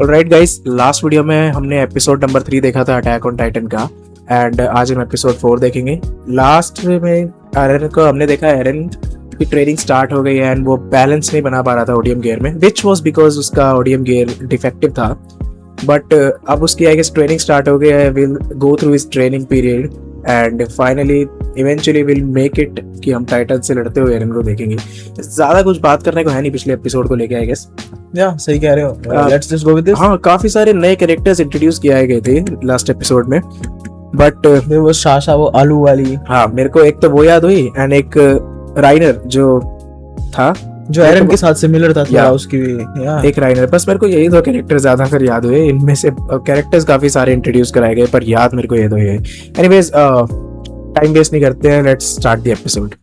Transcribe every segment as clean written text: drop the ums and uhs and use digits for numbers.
Alright guys, last video में हमने episode number 3 देखा था अटैक ऑन टाइटन का, एंड आज हम एपिसोड 4 देखेंगे। लास्ट में एरन को हमने देखा, एरन की ट्रेनिंग स्टार्ट हो गई है एंड वो बैलेंस नहीं बना पा रहा था ओडीएम गियर में, विच वॉज बिकॉज उसका ओडीएम गियर डिफेक्टिव था। बट अब उसकी आई गेस ट्रेनिंग स्टार्ट हो गई है, विल गो थ्रू इस training period and finally eventually will make it कि हम टाइटन से लड़ते हुए एरन को देखेंगे। ज़्यादा कुछ बात करने को है नहीं पिछले एपिसोड को लेके आई गेस। या सही कह रहे हो, let's just go with this. हाँ, काफी सारे नए कैरेक्टर्स इंट्रोड्यूस किए गए थे लास्ट एपिसोड में, बट वो शाशा, वो आलू वाली। हाँ, मेरे को एक तो वो याद हुई एंड एक राइनर जो था, जो एरन के साथ सिमिलर था थोड़ा, या उसकी भी एक राइनर। बस मेरे को यही दो कैरेक्टर ज्यादा फिर याद हुए, इनमें से कैरेक्टर्स काफी सारे इंट्रोड्यूस कराए गए पर याद मेरे को ये दो ही है। एनीवेज, टाइम वेस्ट नहीं करते हैं, लेट्स स्टार्ट द एपिसोड।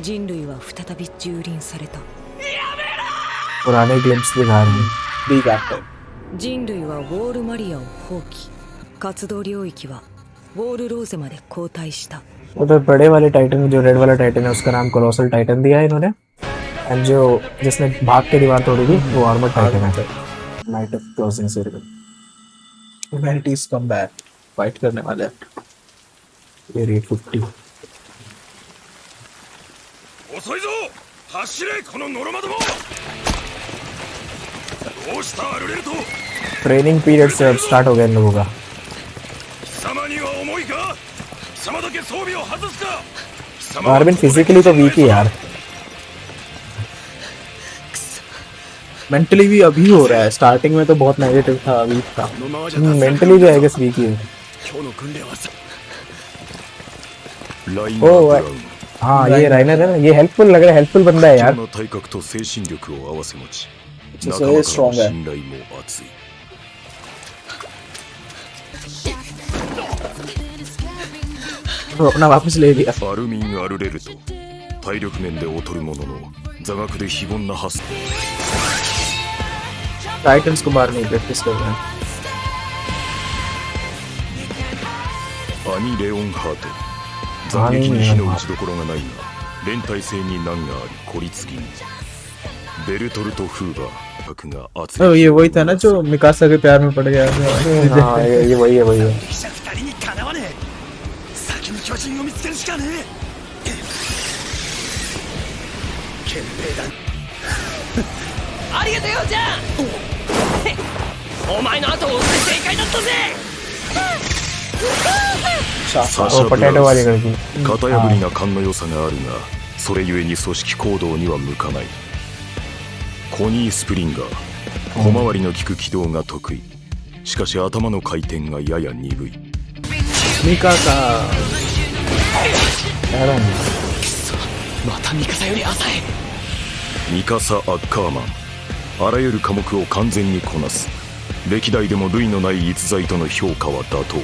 人類は再び蹂躙された。 पुराने ग्लिम्स दिखा रहे हैं। Big actor. 人類はウォールマリアを放棄。活動領域はウォールローゼまで後退した。 उधर बड़े वाले टाइटन, जो रेड वाला टाइटन है, उसका नाम कोलोसल टाइटन दिया है इन्होंने, एंड जो जिसने भाग के दीवार तोड़ी थी वो आर्मर टाइटन है। Night of closing circle, humanities come back, fight करने वाले हैं। ये रेट 50। 遅いぞ走れこのノロマどもどうしたアルレルト ट्रेनिंग पीरियड से अब स्टार्ट हो गया इन लोगों का। 貴様には重いか貴様だけ装備を外すか貴様は आर्मिन फिजिकली तो वीक ही यार, मेंटली भी अभी हो रहा है। स्टार्टिंग में तो बहुत नेगेटिव था, वीक था। このままじゃ助かる मेंटली भी आई गेस वीक ही है। 今日の訓練はさライン ओ ブラウン हाँ, ये राइनर है ना, ये हेल्पफुल लग रहा है, हेल्पफुल बंदा है 今 यार। 日の体格と精神力を合わせ持ち So 仲間からの strong 信頼も厚い तो अपना वापस ले लिया। アルミン・アルレルト体力面で劣るものの座学で非凡な発想 टाइटन्स को मारने की प्रैक्टिस कर रहे हैं। アニ・レオンハート斬撃に火の打ちどころがないが連帯性に難があり孤立気味ベルトルト・フーバー格が熱い ओ, ये वही था ना जो मिकासा के प्यार में पड़ गया था। हाँ, ये वही है, वही है। 二人にかなわねえ先に巨人を見つけるしかねえ憲兵団ありがとうよじゃんお前の後を追って正解だったぜサシャ・ वो ブラ पोटैटो ウ वाली ス लड़की। 型破りな勘の良さがあるがそれゆえに組織行動には向かないコニー・スプリンガー小回りの利く軌道が得意しかし頭の回転がやや鈍い मिकासा। また味方より浅いミカサ・アッカーマンあらゆる科目を完全にこなす歴代でも類のない逸材との評価は妥当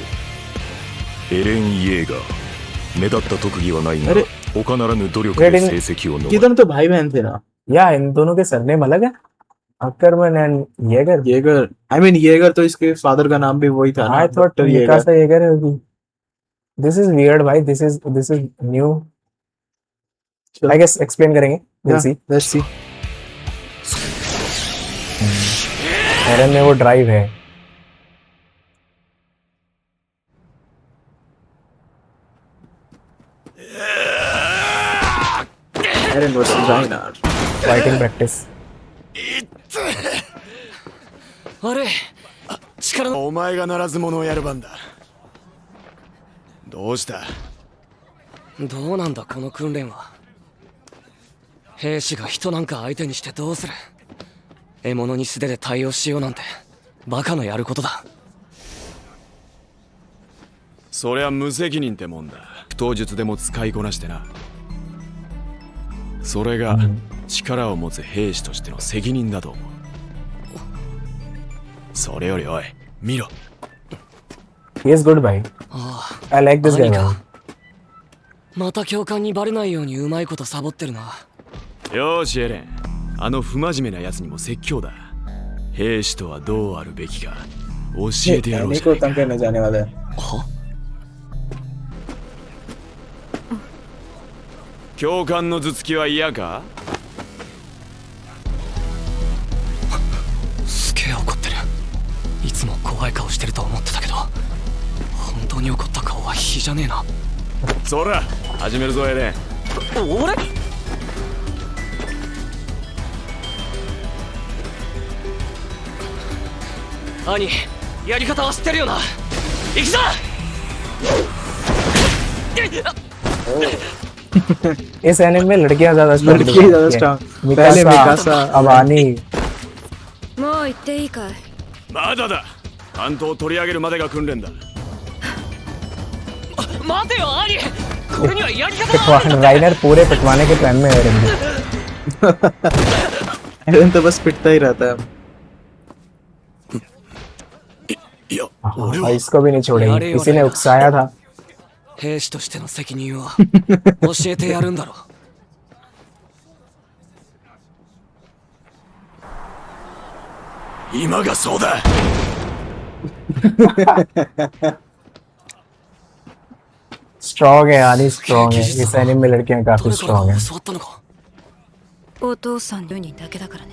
エレン・イエーガー目立った特技はないがあれ他ならぬ努力で成績を伸ば ये दोनों तो भाई बहन थे ना। या इन दोनों के सरनेम अलग है, Ackerman and Yeager. Yeager, I mean Yeager तो इसके फादर का नाम भी वही था ना। I thought doctor Yeager. Mikasa Yeager होगी। दिस इज वियर्ड भाई, this is new. I guess explain करेंगे, will see. Let's see. Eren में वो ड्राइव है। Eren was designer. Fighting practice. あれ力のお前がならず者をやる番だどうしたどうなんだこの訓練は兵士が人なんか相手にしてどうする獲物に素手で対応しようなんてバカのやることだそりゃ無責任ってもんだ不当術でも使いこなしてなそれが力を持つ兵士としての責任だと思うそれよりおい見ろ He is good भाई। あ I like this あ guy 兄 man। かまた教官にバレないようにうまいことサボってるなよーしエレンあの不真面目な奴にも説教だ兵士とはどうあるべきか教えてやろう कहने じゃな को いか तंग करने जाने वाला है। は教官の頭突きは嫌かすげえ怒ってる怖い顔してると思ってたけど、本当に怒った顔は比じゃねえな。そら始めるぞエレン。俺兄、やり方は知ってるよな。行くぞ。इस एनिमे में लड़कियां ज्यादा स्ट्रांग लड़की ज्यादा स्ट्रांग पहले मिकासा अबानी もう行っていいかい。まだだ。関東を取り上げるまでが訓練だ。待てよ兄、これにはやり方があるんだ。 राइनर पूरे पिटवाने के प्लान में है एरन। एरन तो बस पिटता ही रहता है। いや हाँ, इसको भी नहीं छोड़ेंगे, किसी ने उकसाया था। 兵士としての責任を教えてやるんだろう。今がそうだ。स्ट्रॉन्ग है यानी स्ट्रॉन्ग है, इस एनिमे में लड़कियां काफी 誰から स्ट्रॉन्ग か है। 教わったのか。お父さん10人だけだからね。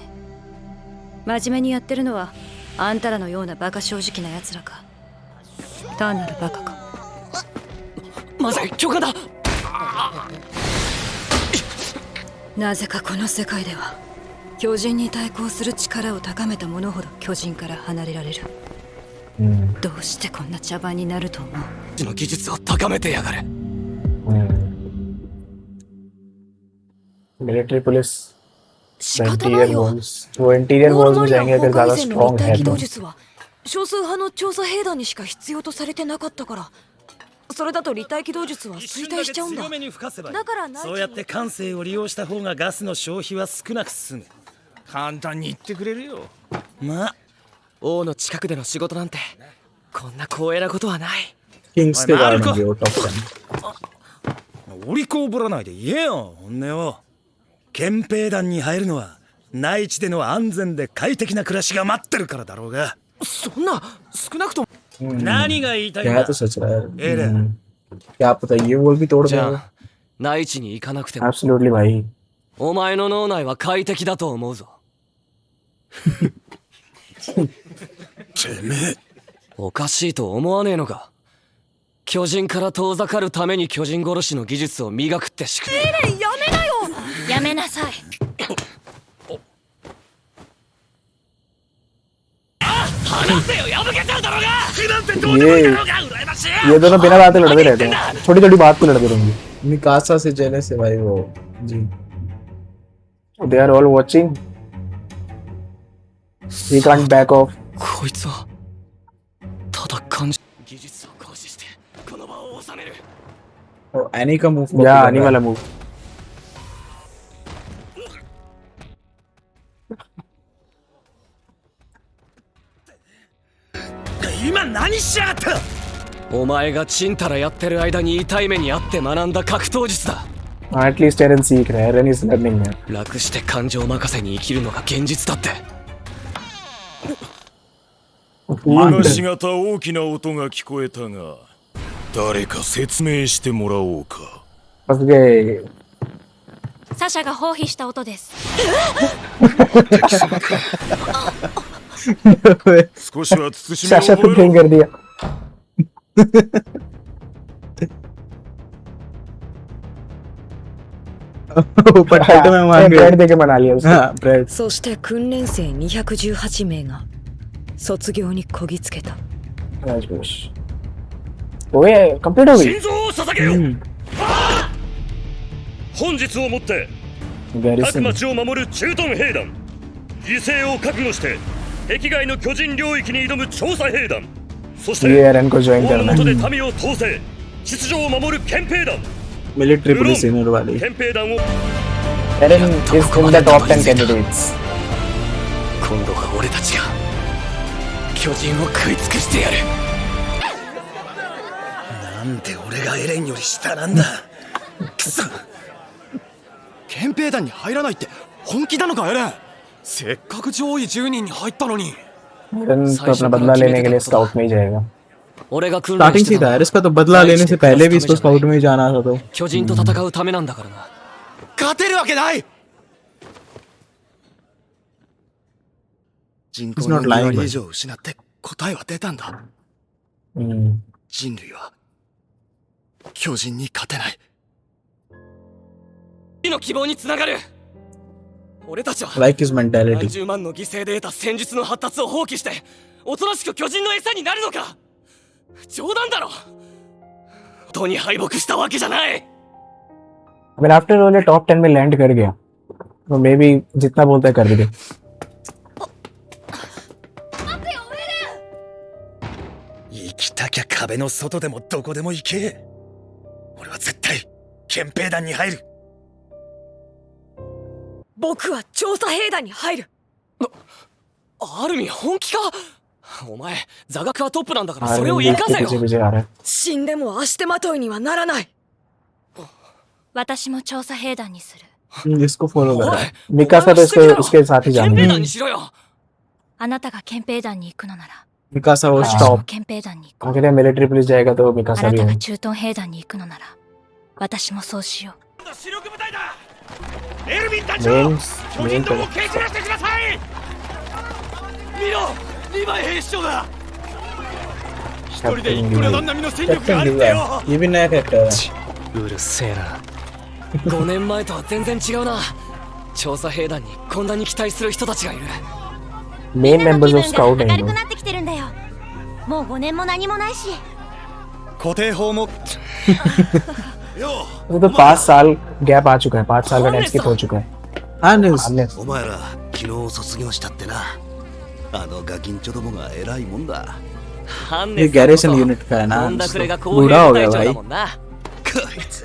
真面目にやってるのはあんたらのようなバカ正直な奴らか、単なるバカか。まずい、教官だ。なぜかこの世界では巨人に対抗する力を高めた者ほど巨人から離れられる。どうしてこんな茶番になると思う？その技術を高めてやがれ。मिलिट्री पुलिस 仕方 इंटीरियर ないよ。 वॉल्स, वो इंटीरियर ウォー वॉल्स ルマ में リアン जाएंगे 崩 अगर ज्यादा 壊以前の स्ट्रॉन्ग 立体 है 機 तो। 動術は少数派の調査兵団にしか必要とされてなかったから、それだと立体機動術は衰退しちゃうんだ。強めに吹かせばいい。だから内地そうやって感性を利用した方がガスの消費は少なく済む。簡単に言ってくれるよ。まあ王の近くでの仕事なんてこんな光栄なことはない。 किंग्स के कारण होंगे वो टॉप 10। お利口ぶらないで言えよ本音を。憲兵団に入るのは内地での安全で快適な暮らしが待ってるからだろうが。そんな少なくとも。何が言いたいん क्या だ तो सच रहा है। एरन। क्या पता ये वॉल भी तोड़ じ देगा। ゃあ内地に行かなくても एब्सोल्युटली भाई। お前の脳内は快適だと思うぞ。てめえおかしいと思わねえのか。巨人から遠ざかるために巨人殺しの技術を磨くって仕組み。やめなよ。やめなさい。話せよ、破けちゃうだろうが。 ये दोनों बिना बात लड़ते रहते हैं, छोटी छोटी बात पे लड़ते रहेंगे। मिकासा से जेने से भाई वो जी। They are all watching. He can't back off. こいつはただ感じ技術を行使してこの場を収める。 और एनी का मूव या आने वाला मूव। 今何しやがった。お前がチンタラやってる間に痛い目にあって学んだ格闘術だ。 At least Eren सीख रहा है, Eren is learning man. 楽して感情任せに生きるのが現実だって。話がた大きな音が聞こえたが、誰か説明してもらおうか。 फंस गए. サシャが放棄した音です。少しは慎みを शाशा 覚 तो え ट्रेन ろ。 कर दिया. ऊपर टाइटल में मान ब्रेड गए। दे के मना लिया उसको. हाँ ब्रेड। そして訓練生218名が卒業にこぎつけた。 राजकोष. ओए कंप्लीट हो 心 गई. 臓を捧げよ。本日をもって各 गैरिसन. 町を守る駐屯兵団、犠牲を覚悟して壁外の巨人領域に挑む調査兵団、そし ये て एरन को ज्वाइन 法の करना 下 है. で民を統制、秩序を守る憲兵団。 मिलिट्री पुलिस इनर वाली। 憲兵団を Eren is in the top 10 candidates. 今度は俺たちが巨人を食い尽くしてやる。なんで俺がエレンより下なんだ。くそ。憲兵団に入らないって本気なのかエレン。せっかく上位10人に入ったのに。 Eren तो अपना बदला लेने के लिए स्काउट में ही जाएगा. 俺が訓練 स्टार्टिंग し से て था た यार, इसका तो बदला लेने से पहले भी इसको स्काउट में ही जाना था तो। 巨人と戦うためなんだからな。勝てるわけない。人 It's 口の not 2 lying, 割 man. 以上失って答えは出たんだ。 हम्म, 人類は巨人に勝てない。次の希望につながる。俺たちは Like his 何 mentality. 十万の犠牲で得た戦術の発達を放棄しておとなしく巨人の餌になるのか。冗談だろ。本当に敗北したわけじゃない。 I mean, after all ये टॉप 10 में लैंड कर गया तो मे बी जितना बोलता है कर भी दे. 生きたきゃ壁の外でもどこでも行け。俺は絶対憲兵団に入る。僕は調査兵団に入る。アルミン本気か。お前座学はトップなんだからそ आर्मी れを देख 生か के せよ。 पीछे पीछे आ रहा है. 死んでも足手まといにはならない。私も調査兵団にする。 इसको फॉलो कर お रहा い है. मिकासा तो इसको उसके साथ ही 憲兵 जाना 団にしろよ。あなたが憲兵団に行くのなら、 मिकासा वो 私 स्टॉप. も憲兵団に行こ आखिर मिलिट्री पुलिस जाएगा तो う。あ मिकासा な भी た होगा. が駐屯兵団に行くのなら、私もそうしよう。主力部隊だ。エルヴィン隊 मेन 巨 मेन 人どもを蹴散らしてください。見ろリヴァイ兵士長だ。一人で कैप्टन いくら गिल. なん並みの戦力 कैप्टन があるっ गिल て है. よ。 ये भी नया कैरेक्टर है. うるせえな。 5年前とは全然違うな。調査兵団にこんなに期待する人たちがいる。 मेन मेंबर्स ऑफ स्काउट 明 हैं る ये くなってきてるんだよ。もう5年も何もないし。固定法も वो तो 5 साल गैप आ चुका है. 5 साल का टाइम स्किप हो चुका है. हाँ निस. हमने お前ら昨日卒業したってな。あのガキンチョどもが偉いもんだ。ハン ये ネスさんこ गैरेशन そ यूनिट का है ना. 本田クレが公 बूढ़ा 平 हो 隊 गया 長 भाई. だもんな。こいつ。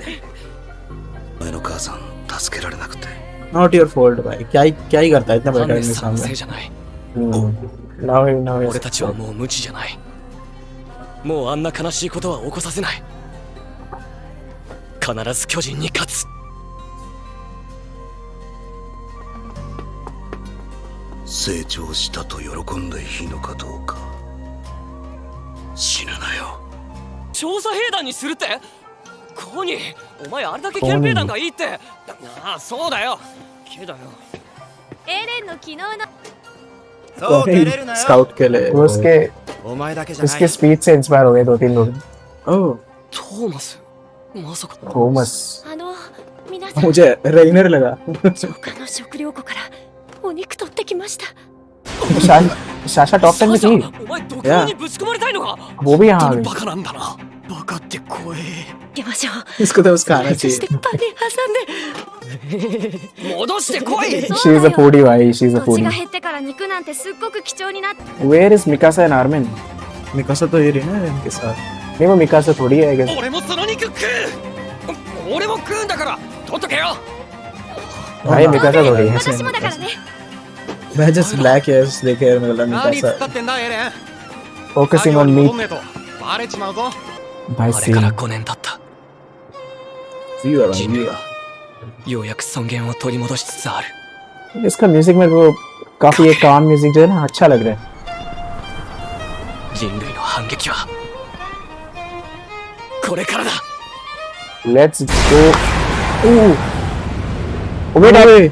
お前の母さん助けられなくて。 Not your fault भाई. क्या ही करता है इतना ハ बड़ा ンネ आदमी スさんのせ सामने. いじゃない。 now 俺たちはもう無知じゃない。もうあんな悲しいことは起こさせない。必ず巨人に勝つ。成長したと喜んでいいのかどうか。死ぬなよ。調査兵団にするって。コニーお前あれだけ憲兵団がいいって。ああそうだよ。けだよ。エレンの昨日のそう照れるなよ。 स्काउट के लिए. वो उसके お前だけじゃない उसके。स्पीच से इंस्पायर हो गए 2-3 लोग. ओह トーマスまさか。 थॉमस 皆さん、 मुझे रेगनर लगा. 浄化の食料庫からお肉取ってきました。 शाशा टॉप 10 में サ थी. シャお前毒砲にぶち込まれたいのか。 वो भी यहाँ आ 本当に गई. バカなんだな。バカって怖え。行きましょう。 इसको तो उसका आना そし चाहिए. てパンで挟んで。戻してこい。 She's a foodie भाई. She's a 土地が foodie. 減ってから肉なんてすっごく貴重になって。 Where is Mikasa and Armin? Mikasa तो ये रही ना इनके साथ. नहीं वो मिकासा थोड़ी है I guess. 俺もその肉食う。俺も食うんだから取っとけよ。 भाई मिकासा थोड़ी है. 私もだからね。 मैं जस्ट ब्लैक हेयर्स देखे मेरा 何 मिकासा. 使ってんだエレン。 Focusing on 戻 meat. んねえとバレちまうぞ。 भाई あれから scene. 5年経った。 व्यू है भाई 人 व्यू 類 है. はようやく尊厳を取り戻しつつある。 इसका म्यूजिक मेरे को काफी एक काम म्यूजिक जो है ना अच्छा लग रहा है. 人類の反撃はこれからだ。 Let's go. Ooh. Wait, wait.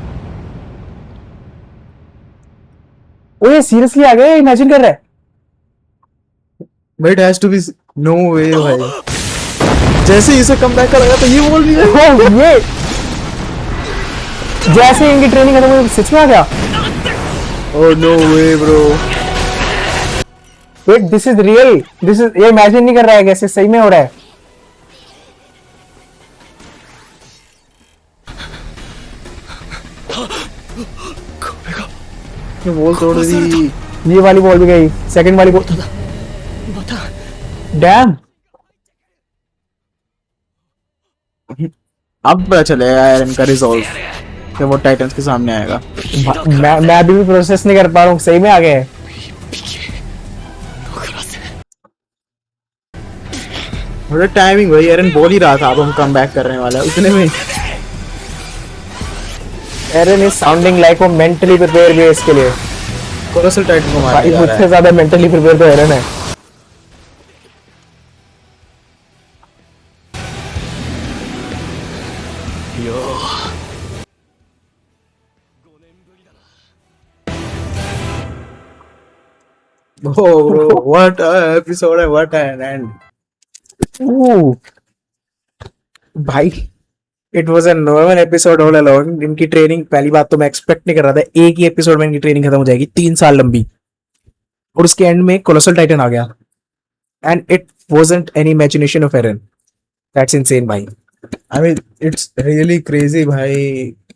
ओए सीरियसली आ गए इमेजिन कर रहा है. But it has to be no way भाई. जैसे ही इसे कम बैक का लगा तो ये बोल दिया. ओ ये जैसे इनकी ट्रेनिंग खत्म हुई सच में आ गया. Oh no way bro. Wait this is real. This is ये इमेजिन नहीं कर रहा है कैसे सही में हो रहा है. ये बॉल तोड़ दी. ये वाली बॉल भी गई. सेकंड वाली बॉल. डैम. अब पता चलेगा यार इनका रिजॉल्व कि वो टाइटंस के सामने आएगा. मैं अभी भी प्रोसेस नहीं कर पा रहा हूँ. सही में आ गए. थोड़ा टाइमिंग भाई एरन बोल ही रहा था अब हम कम बैक करने वाला है उतने में. एरन इज साउंडिंग लाइक वो मेंटली प्रिपेयर भी है इसके लिए. कोलोसल टाइटन को मार भाई दिया मुझसे ज्यादा मेंटली प्रिपेयर तो एरन है. Oh, bro, what a episode and what an end. Ooh. भाई it was a normal episode all along. इनकी ट्रेनिंग पहली बात तो मैं एक्सपेक्ट नहीं कर रहा था एक ही एपिसोड में इनकी ट्रेनिंग खत्म हो जाएगी 3 साल लंबी, और उसके एंड में कोलोसल टाइटन आ गया and it wasn't any imagination of Eren. That's insane भाई. I mean, it's really crazy भाई.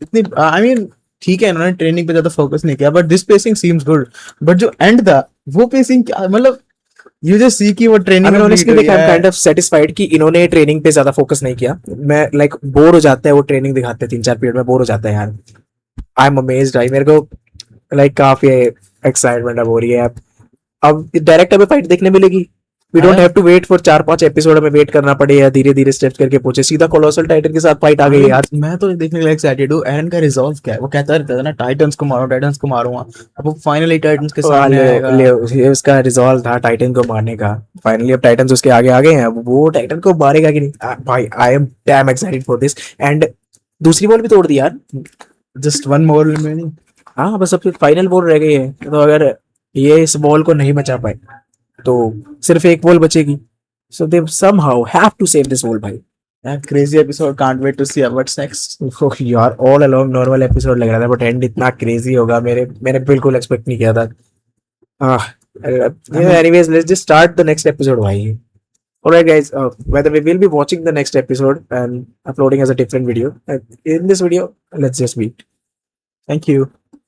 इतनी I mean ठीक है इन्होंने ट्रेनिंग पे ज्यादा फोकस नहीं किया, but this pacing seems good. But जो एंड था वो पेसिंग क्या मतलब, यू जस्ट सी कि वो I training mean, honestly, like, I'm kind of satisfied कि इन्होंने ट्रेनिंग पे ज्यादा फोकस नहीं किया. मैं लाइक बोर हो जाता है वो ट्रेनिंग दिखाते 3-4 पीरियड में, बोर हो जाता है यार. आई एम अमेज्ड भाई, मेरे को लाइक काफी एक्साइटमेंट अब हो रही है. अब डायरेक्ट हमें फाइट देखने मिलेगी. We don't have to wait for 4-5 episode में वेट करना पड़े या धीरे धीरे स्टेप करके पहुंचे, सीधा कोलोसल टाइटन के साथ फाइट आ गई है यार. मैं तो देखने के लिए एक्साइटेड हूँ. एरन का रिजॉल्व क्या है, वो कहता रहता था ना टाइटन्स को मारूंगा. अब वो फाइनली टाइटन्स के सामने आएगा. ये उसका रिजॉल्व था टाइटन को मारने का. फाइनली अब टाइटन्स उसके आगे आ गए हैं. अब वो टाइटन को मारेगा कि नहीं भाई. I am damn excited for this. And दूसरी बॉल भी तोड़ दी यार. Just one more remaining. हाँ बस अब फाइनल बॉल रह गई है, तो अगर ये इस बॉल को नहीं बचा पाए तो सिर्फ एक बॉल बचेगी. So they somehow have to save this ball भाई. Crazy episode, can't wait to see what's next. यार ऑल अलोंग नॉर्मल एपिसोड लग रहा था, बट एंड इतना क्रेजी होगा मैंने बिल्कुल एक्सपेक्ट नहीं किया था. Anyways let's just start the next episode भाई. Alright guys, whether we will be watching the next episode and uploading as a different video. In this video, let's just meet. Thank you.